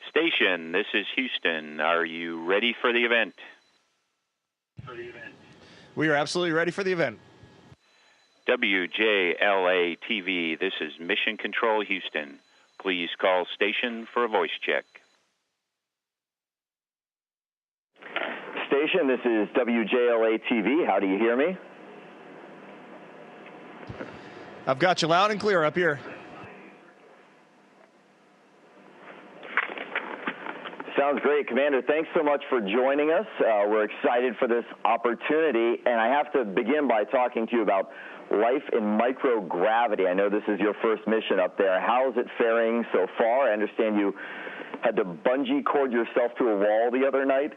Station, this is Houston. Are you ready for the event? We are absolutely ready for the event. WJLA-TV, this is Mission Control Houston. Please call station for a voice check. Station, this is WJLA-TV. How do you hear me? I've got you loud and clear up here. Sounds great, Commander. Thanks so much for joining us. We're excited for this opportunity, and I have to begin by talking to you about life in microgravity. I know this is your first mission up there. How is it faring so far? I understand you had to bungee cord yourself to a wall the other night.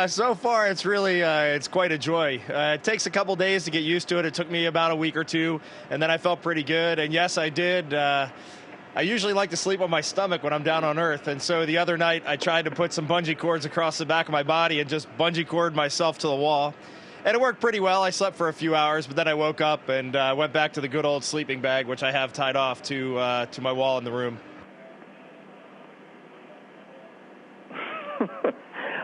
So far, it's really, it's quite a joy. It takes a couple days to get used to it. It took me about a week or two, and then I felt pretty good. And yes, I did. I usually like to sleep on my stomach when I'm down on Earth, and so the other night I tried to put some bungee cords across the back of my body and just bungee cord myself to the wall. And it worked pretty well. I slept for a few hours, but then I woke up and went back to the good old sleeping bag, which I have tied off to my wall in the room.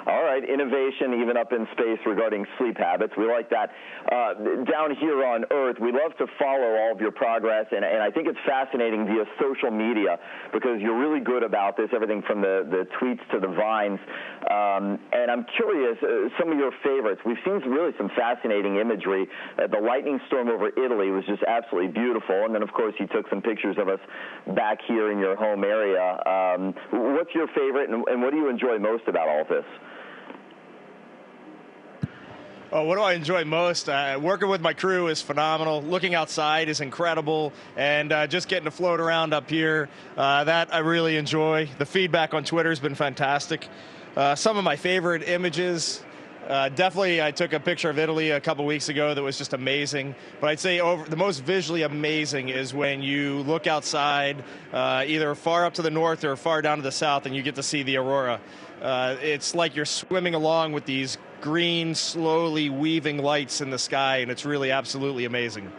All right, innovation even up in space regarding sleep habits. We like that. Down here on Earth, we love to follow all of your progress, and I think it's fascinating via social media because you're really good about this, everything from the tweets to the vines. And I'm curious, some of your favorites. We've seen really some fascinating imagery. The lightning storm over Italy was just absolutely beautiful, and then, of course, you took some pictures of us back here in your home area. What's your favorite, and what do you enjoy most about all of this? Oh, what do I enjoy most? Working with my crew is phenomenal. Looking outside is incredible. And just getting to float around up here, that I really enjoy. The feedback on Twitter has been fantastic. Some of my favorite images, definitely I took a picture of Italy a couple weeks ago that was just amazing. But I'd say the most visually amazing is when you look outside, either far up to the north or far down to the south, and you get to see the aurora. It's like you're swimming along with these green, slowly weaving lights in the sky, and it's really absolutely amazing.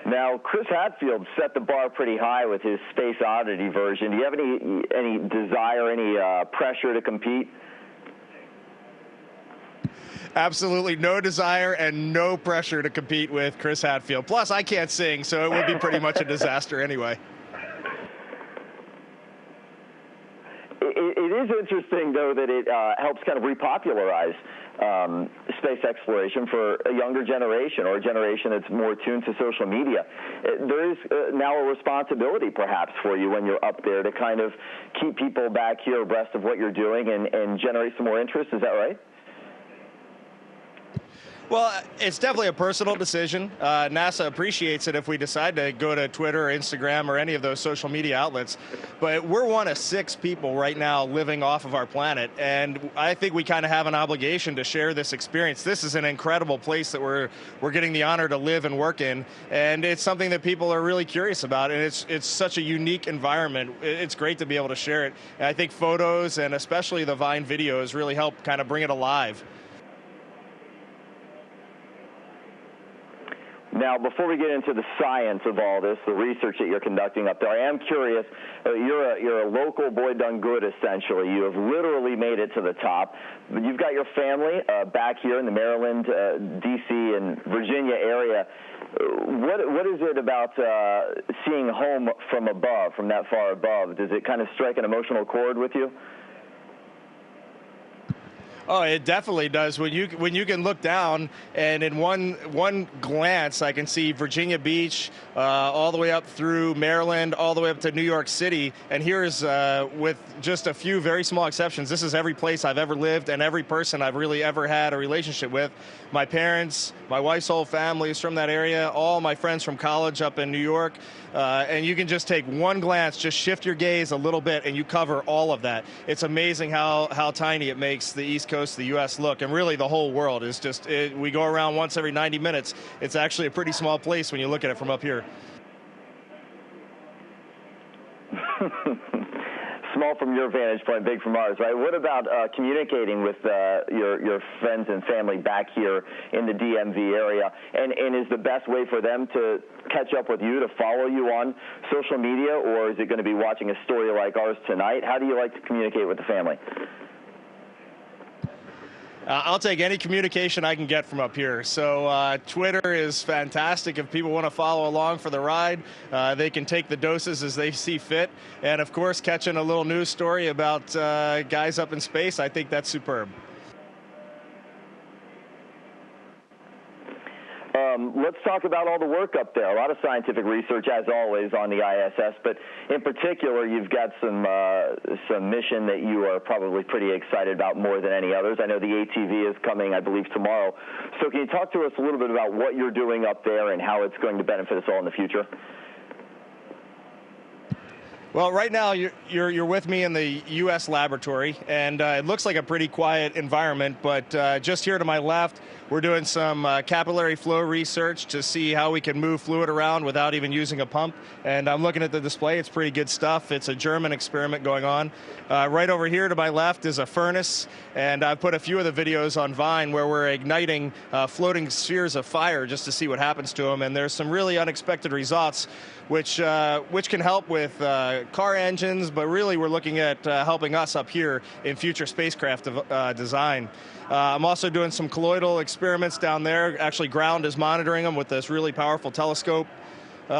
Now, Chris Hadfield set the bar pretty high with his Space Oddity version. Do you have any desire, any pressure to compete? Absolutely no desire and no pressure to compete with Chris Hadfield. Plus, I can't sing, so it would be pretty much a disaster anyway. It is interesting, though, that it helps kind of repopularize space exploration for a younger generation, or a generation that's more tuned to social media. There is now a responsibility, perhaps, for you when you're up there to kind of keep people back here abreast of what you're doing and generate some more interest. Is that right? Well, it's definitely a personal decision. NASA appreciates it if we decide to go to Twitter or Instagram or any of those social media outlets. But we're one of 6 people right now living off of our planet, and I think we kind of have an obligation to share this experience. This is an incredible place that we're getting the honor to live and work in, and it's something that people are really curious about, and it's such a unique environment. It's great to be able to share it. And I think photos and especially the Vine videos really help kind of bring it alive. Now, before we get into the science of all this, the research that you're conducting up there, I am curious. You're a local boy done good, essentially. You have literally made it to the top. You've got your family back here in the Maryland, D.C., and Virginia area. What is it about seeing home from above, from that far above? Does it kind of strike an emotional chord with you? Oh, it definitely does. When you can look down and in one glance, I can see Virginia Beach all the way up through Maryland, all the way up to New York City. And here's, with just a few very small exceptions, this is every place I've ever lived and every person I've really ever had a relationship with. My parents, my wife's whole family is from that area, all my friends from college up in New York. And you can just take one glance, just shift your gaze a little bit, and you cover all of that. It's amazing how tiny it makes the East Coast of the U.S. look, and really the whole world is just, we go around once every 90 minutes. It's actually a pretty small place when you look at Small small from your vantage point, big from ours, right? What about communicating with your friends and family back here in the DMV area? And is the best way for them to catch up with you, to follow you on social media, or is it going to be watching a story like ours tonight? How do you like to communicate with the family? I'll take any communication I can get from up here. So Twitter is fantastic. If people want to follow along for the ride, they can take the doses as they see fit. And, of course, catching a little news story about guys up in space, I think that's superb. Let's talk about all the work up there. A lot of scientific research, as always, on the ISS, but in particular, you've got some mission that you are probably pretty excited about more than any others. I know the ATV is coming, I believe, tomorrow. So can you talk to us a little bit about what you're doing up there and how it's going to benefit us all in the future? Well, right now you're with me in the U.S. laboratory, and it looks like a pretty quiet environment, but just here to my left, we're doing some capillary flow research to see how we can move fluid around without even using a pump. And I'm looking at the display. It's pretty good stuff. It's a German experiment going on. Right over here to my left is a furnace, and I've put a few of the videos on Vine where we're igniting floating spheres of fire just to see what happens to them. And there's some really unexpected results, which can help with car engines, but really we're looking at helping us up here in future spacecraft design. I'm also doing some colloidal experiments down there. Actually, Ground is monitoring them with this really powerful telescope.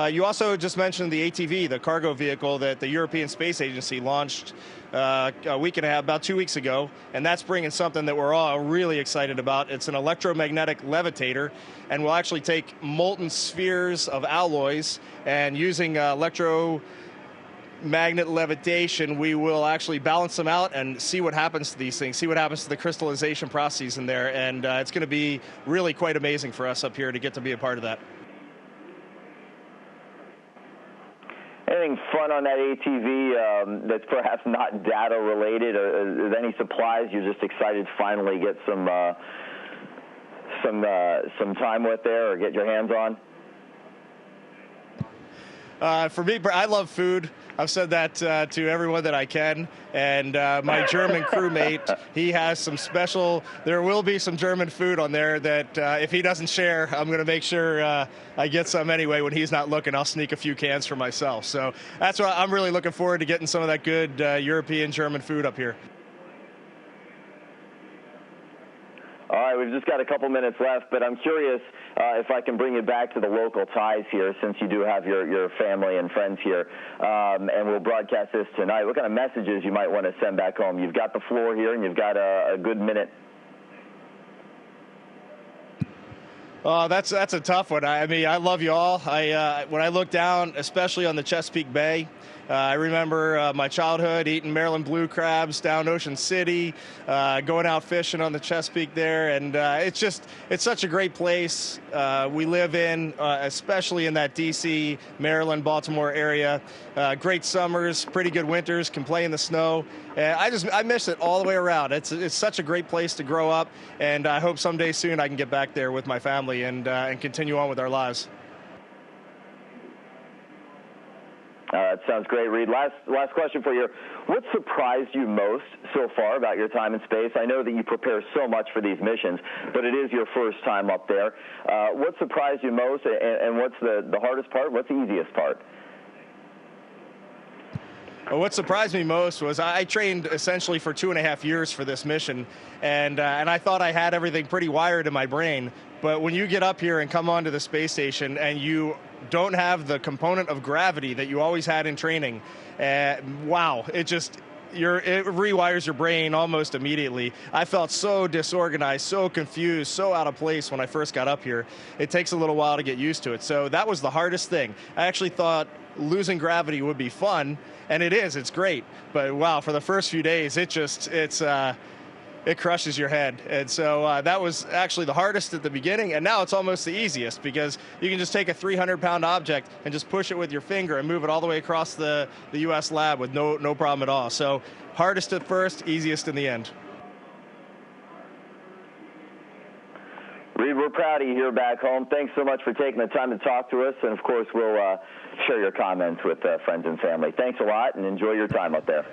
You also just mentioned the ATV, the cargo vehicle that the European Space Agency launched a week and a half, about 2 weeks ago, and that's bringing something that we're all really excited about. It's an electromagnetic levitator, and we'll actually take molten spheres of alloys, and using magnet levitation, we will actually balance them out and see what happens to these things, see what happens to the crystallization processes in there, and it's going to be really quite amazing for us up here to get to be a part of that. Anything fun on that ATV that's perhaps not data related, or is any supplies you're just excited to finally get some time with there or get your hands on? For me, I love food. I've said that to everyone that I can. And my German crewmate, he has some special, there will be some German food on there that if he doesn't share, I'm going to make sure I get some anyway. When he's not looking, I'll sneak a few cans for myself. So that's why I'm really looking forward to getting some of that good European German food up here. All right, we've just got a couple minutes left, but I'm curious if I can bring you back to the local ties here, since you do have your family and friends here, and we'll broadcast this tonight. What kind of messages you might want to send back home? You've got the floor here, and you've got a good minute. That's a tough one. I mean, I love you all. When I look down, especially on the Chesapeake Bay, I remember my childhood eating Maryland blue crabs down Ocean City, going out fishing on the Chesapeake there, and it's such a great place. We live in, especially in that D.C., Maryland, Baltimore area. Great summers, pretty good winters, can play in the snow. I miss it all the way around. It's such a great place to grow up, and I hope someday soon I can get back there with my family and continue on with our lives. That sounds great, Reid. Last question for you. What surprised you most so far about your time in space? I know that you prepare so much for these missions, but it is your first time up there. What surprised you most, and what's the hardest part? What's the easiest part? Well, what surprised me most was I trained essentially for 2.5 years for this mission, and I thought I had everything pretty wired in my brain. But when you get up here and come onto the space station and you don't have the component of gravity that you always had in training, wow, it rewires your brain almost immediately. I felt so disorganized, so confused, so out of place when I first got up here. It takes a little while to get used to it. So that was the hardest thing. I actually thought losing gravity would be fun, and it is. It's great. But wow, for the first few days, it crushes your head. And so that was actually the hardest at the beginning, and now it's almost the easiest because you can just take a 300-pound object and just push it with your finger and move it all the way across the U.S. lab with no problem at all. So hardest at first, easiest in the end. Reid, we're proud of you here back home. Thanks so much for taking the time to talk to us, and of course we'll share your comments with friends and family. Thanks a lot, and enjoy your time up there.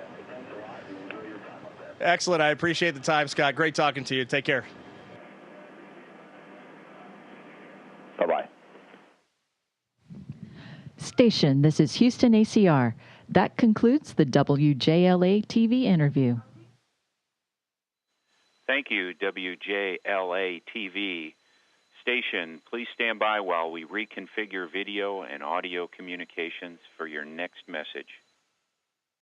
Excellent. I appreciate the time, Scott. Great talking to you. Take care. Bye-bye. Station, this is Houston ACR. That concludes the WJLA-TV interview. Thank you, WJLA-TV. Station, please stand by while we reconfigure video and audio communications for your next message.